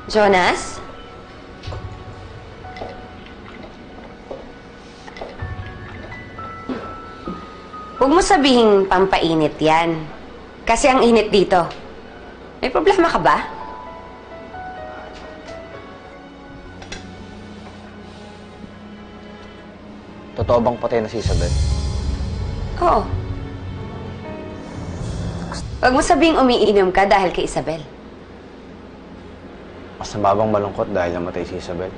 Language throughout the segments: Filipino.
Jonas? Huwag mo sabihing pampainit yan. Kasi ang init dito. May problema ka ba? Totoo bang patay na si Isabel? Oo. Huwag mo sabihing umiinom ka dahil kay Isabel. Masama bang malungkot dahil namatay si Isabel?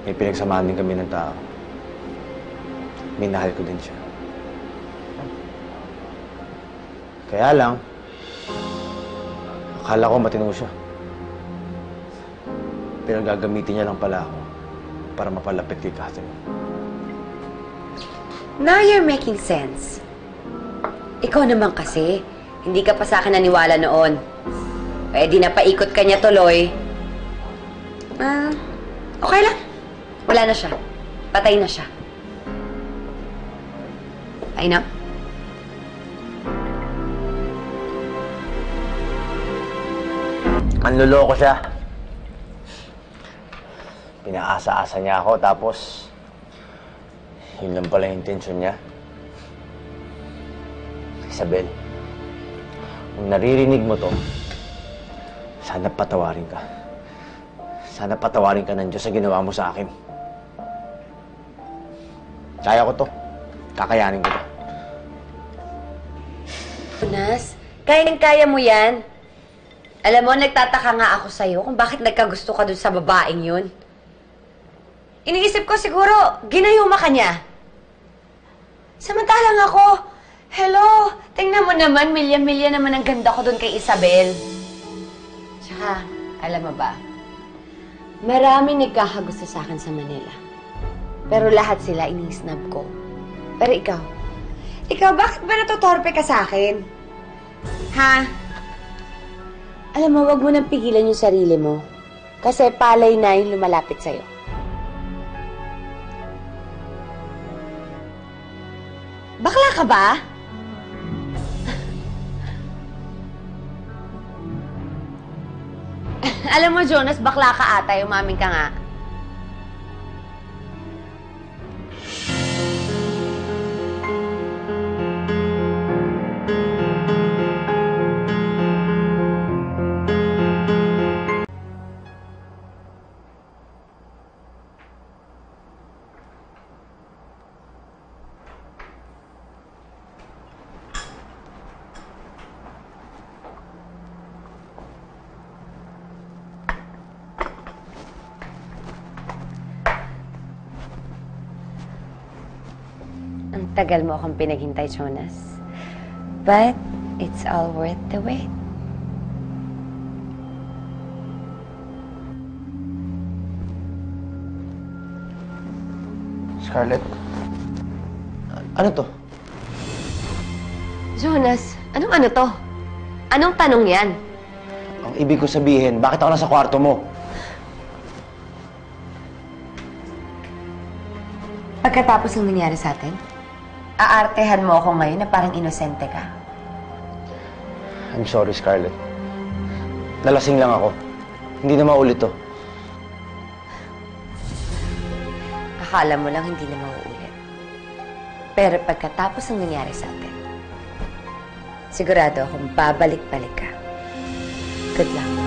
May pinagsamahan din kami ng tao. Minahal ko din siya. Kaya lang, akala ko matino siya. Pero gagamitin niya lang pala ako para mapalapit kay Catherine. Now you're making sense. Ikaw naman kasi, hindi ka pa sa akin naniwala noon. Eh di napaikot ka niya tuloy. Okay lang. Wala na siya. Patay na siya. I know. Manloloko siya. Pinaasa-asa niya ako, tapos yun lang pala yung intensyon niya. Isabel, kung naririnig mo to, sana patawarin ka. Sana patawarin ka ng Diyos sa ginawa mo sa akin. Kaya ko to. Kakayanin ko to. Jonas, kayang-kaya mo yan. Alam mo, nagtataka nga ako sa'yo kung bakit nagkagusto ka dun sa babaeng yun. Iniisip ko siguro, ginayuma ka niya. Samantalang ako, hello, tingnan mo naman, milya-milya naman ang ganda ko dun kay Isabel. Tsaka, alam mo ba, maraming nagkakagusto sa akin sa Manila. Pero lahat sila ini-snub ko. Pero ikaw, bakit ba natutorpe ka sa akin? Ha? Alam mo, wag mo nang pigilan yung sarili mo. Kasi palay na yung lumalapit sa'yo. Bakla ka ba? Alam mo, Jonas, bakla ka ata. Umamin ka nga. Ang tagal mo akong pinaghintay, Jonas. But, it's all worth the wait. Scarlett, ano to? Jonas, anong ano to? Anong tanong yan? Ang ibig ko sabihin, bakit ako nasa kwarto mo? Pagkatapos ng nangyari sa atin, aartehan mo ako ngayon na parang inosente ka. I'm sorry, Scarlett. Nalasing lang ako. Hindi na maulit to. Akala mo lang hindi na mauulit. Pero pagkatapos ng nangyari sa atin, sigurado akong babalik-balik ka. Good luck.